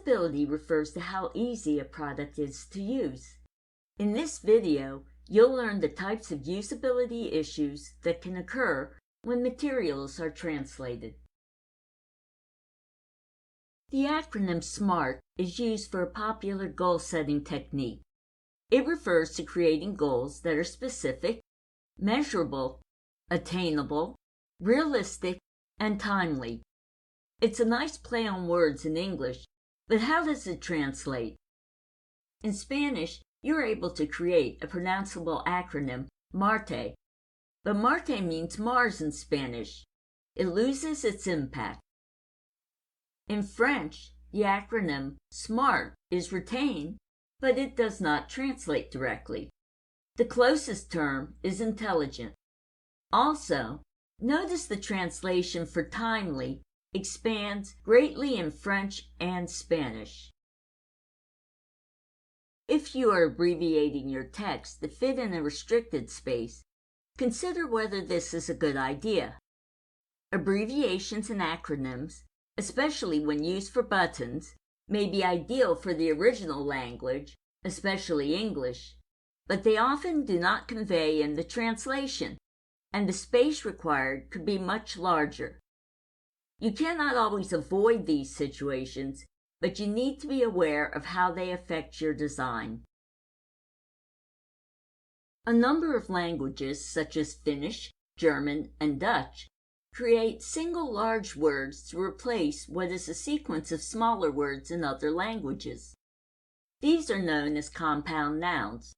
Usability refers to how easy a product is to use. In this video, you'll learn the types of usability issues that can occur when materials are translated. The acronym SMART is used for a popular goal-setting technique. It refers to creating goals that are specific, measurable, attainable, realistic, and timely. It's a nice play on words in English, but how does it translate? In Spanish, you're able to create a pronounceable acronym, MARTE, but MARTE means Mars in Spanish. It loses its impact. In French, the acronym SMART is retained, but it does not translate directly. The closest term is intelligent. Also, notice the translation for timely expands greatly in French and Spanish. If you are abbreviating your text to fit in a restricted space, consider whether this is a good idea. Abbreviations and acronyms, especially when used for buttons, may be ideal for the original language, especially English, but they often do not convey in the translation, and the space required could be much larger. You cannot always avoid these situations, but you need to be aware of how they affect your design. A number of languages, such as Finnish, German, and Dutch, create single large words to replace what is a sequence of smaller words in other languages. These are known as compound nouns.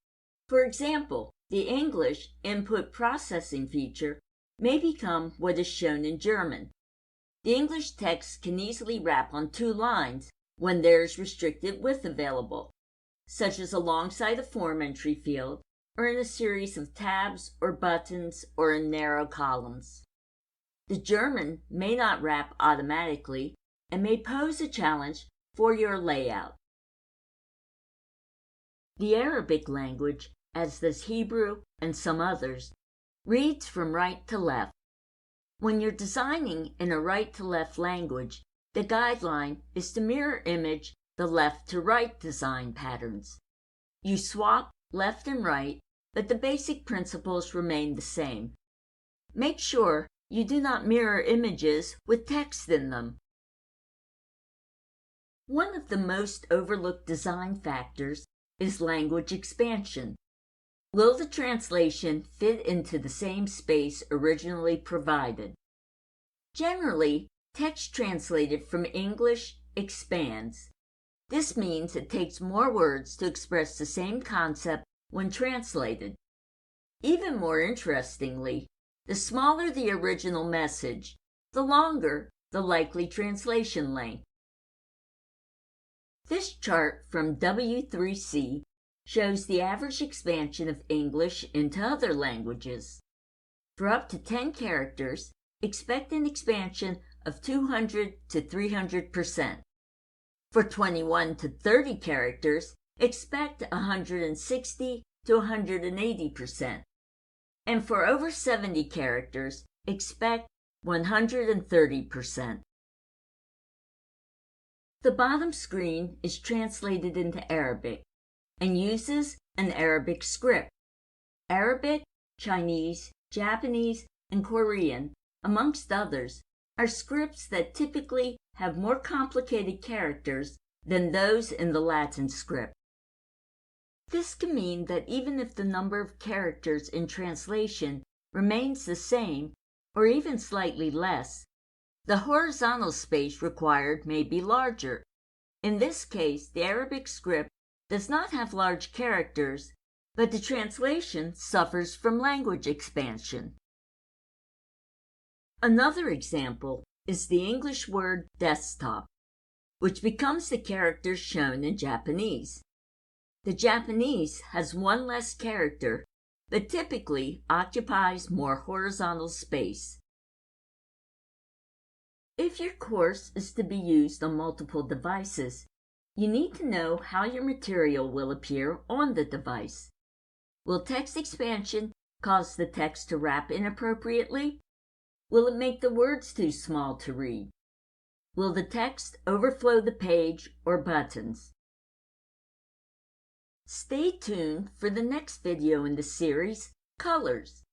For example, the English input processing feature may become what is shown in German. The English text can easily wrap on 2 lines when there is restricted width available, such as alongside a form entry field, or in a series of tabs or buttons or in narrow columns. The German may not wrap automatically and may pose a challenge for your layout. The Arabic language, as does Hebrew and some others, reads from right to left. When you're designing in a right-to-left language, the guideline is to mirror image the left-to-right design patterns. You swap left and right, but the basic principles remain the same. Make sure you do not mirror images with text in them. One of the most overlooked design factors is language expansion. Will the translation fit into the same space originally provided? Generally, text translated from English expands. This means it takes more words to express the same concept when translated. Even more interestingly, the smaller the original message, the longer the likely translation length. This chart from W3C shows the average expansion of English into other languages. For up to 10 characters, expect an expansion of 200 to 300%. For 21 to 30 characters, expect 160 to 180%. And for over 70 characters, expect 130%. The bottom screen is translated into Arabic and uses an Arabic script. Arabic, Chinese, Japanese, and Korean, amongst others, are scripts that typically have more complicated characters than those in the Latin script. This can mean that even if the number of characters in translation remains the same, or even slightly less, the horizontal space required may be larger. In this case, the Arabic script does not have large characters, but the translation suffers from language expansion. Another example is the English word desktop, which becomes the characters shown in Japanese. The Japanese has 1 less character, but typically occupies more horizontal space. If your course is to be used on multiple devices, you need to know how your material will appear on the device. Will text expansion cause the text to wrap inappropriately? Will it make the words too small to read? Will the text overflow the page or buttons? Stay tuned for the next video in the series, Colors.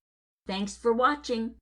Thanks for watching.